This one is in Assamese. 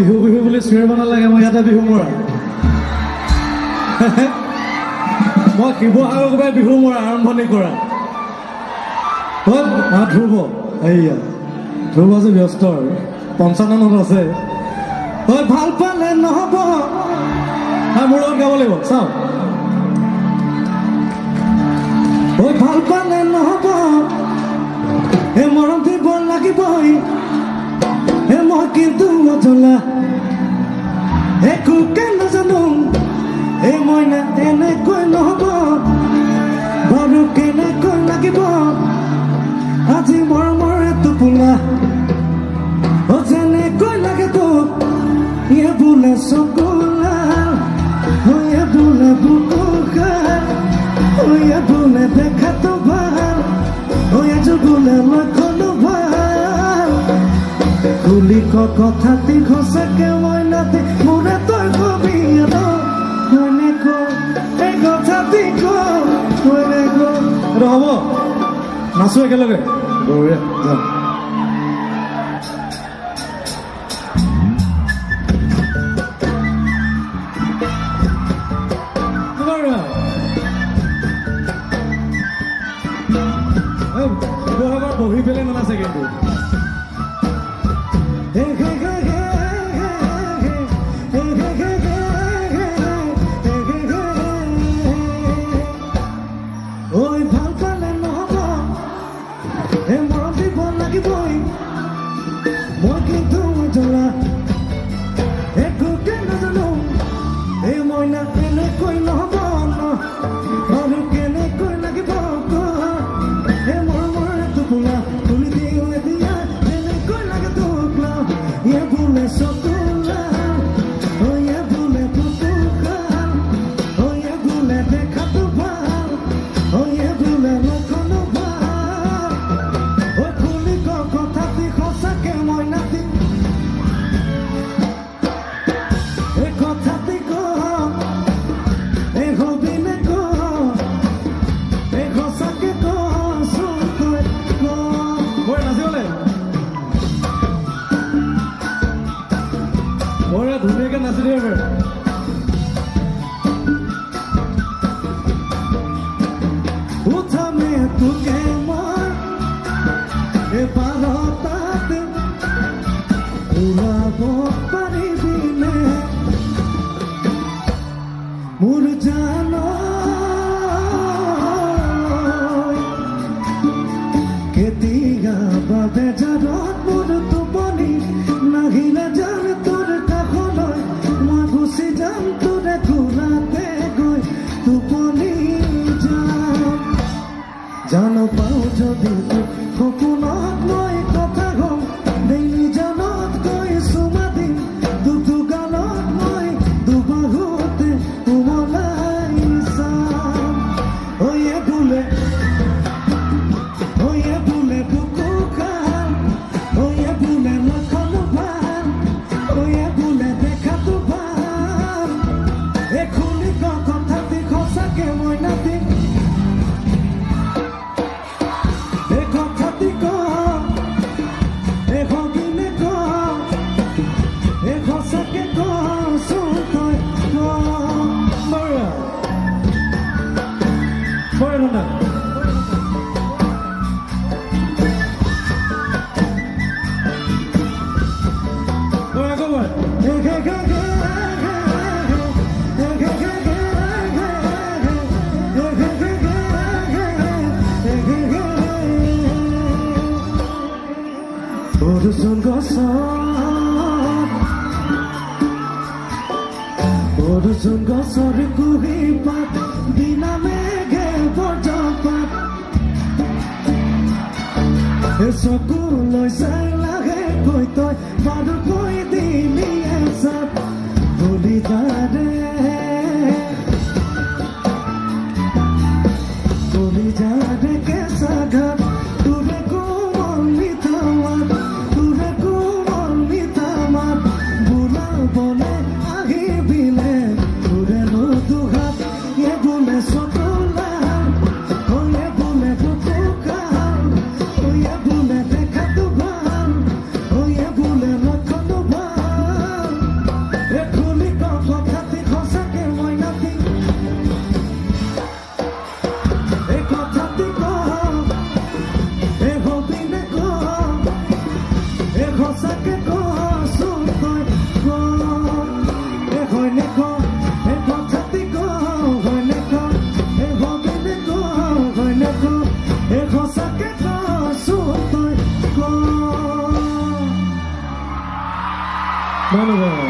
বিহু বিহু বুলি চিঞৰিব নালাগে, মই ইয়াতে বিহু মৰা। মই শিৱসাগৰৰ পৰাই বিহু মৰা আৰম্ভণি কৰা। ধ্ৰুৱ, এইয়া ধ্ৰুৱ যে ব্যস্ত আৰু 55 আছে। ভাল পালে নহ'ব, মোৰ লগত গাব লাগিব। চাওঁ, ভাল পালে নহ'ব, মৰম দিব লাগিবই, মই কিন্তু নজলা একোকে নাজানো, মই না এনেকৈ নহ'ব, বাৰু কেনেকৈ লাগিব আজি মৰমৰ টোপোলা, যেনেকৈ লাগে তোক বোলে চকুলা, বোলে বুকুখা, বোলে দেখাতো ভাল, বোলে লক্ষণো ভাল, খুলি কথাটি সঁচাকে মই নাতি মোৰে তই কবি এই কথাটি হ'ব। নাচো একেলগে, বঢ়িয়া যাম। বহি পেলাই নানাচে কিন্তু ভাল পালে নহ'ব, মৰম দিব লাগিবই, মই কিন্তু জ্বলা একোকে নাজানো, মই না এনেকৈ নহ'ব, আৰু কেনেকৈ লাগিব মৰমৰ টোপোলা, তুলি দিওঁ এতিয়া এনেকৈ লাগে তোক বোলে চকুলা, বোলে বুকুখা, বোলে দেখাতো ভাল, বোলে লক্ষণো ভাল, খুলি কথাটি সঁচাকে মই নাতি এই কথাটি হবিনে এই সঁচাকে কচোন তই নাচিবলে বঢ়িয়া ধুনীয়াকে নাচি দিব পাৰে। উঠামে তোকে মই বাৰটাত ওলাব পাৰিবিনে মোৰ জান, কেতিয়া বাবে জানত মোৰ টোপনি নাহিলে জান তোৰ কাষলৈ, মই গুচি যাম তোৰে ঘূৰাতে গৈ টোপনি যাম, জান পাওঁ যদি সপোনত মই কথা কওঁ, ডেইলি জানত গৈ চুমা দিম, দুটো গালত মই দুবাহুতে কোমলাই চাম, বোলে বোলে বুকুখা, বোলে লক্ষণো ভাল, বোলে দেখাতো ভাল, খুলি কথাটি সঁচাকে মই নাতি এই কথাটি হবিনে এই সঁচাকে কচোন তই বঢ়িয়া অৰ্জুন গছৰ কুহি পাত বিনা মেঘে বজ্ৰপাত, চকুলৈ চাই লাহেকৈ তই বাৰুকৈ দিলি এচাত, ভুলি যাৰে কেঁচা ঘাট, তোৰে কোমল মিঠা মাত, তোৰে কোমল মিঠা মাত, বোলাবলে আহিবিলে তোৰে দুহাত, বোলে চকুলা, বোলে বুকুখা, বোলে দেখাতো ভাল, বোলে লক্ষণো ধন্যবাদ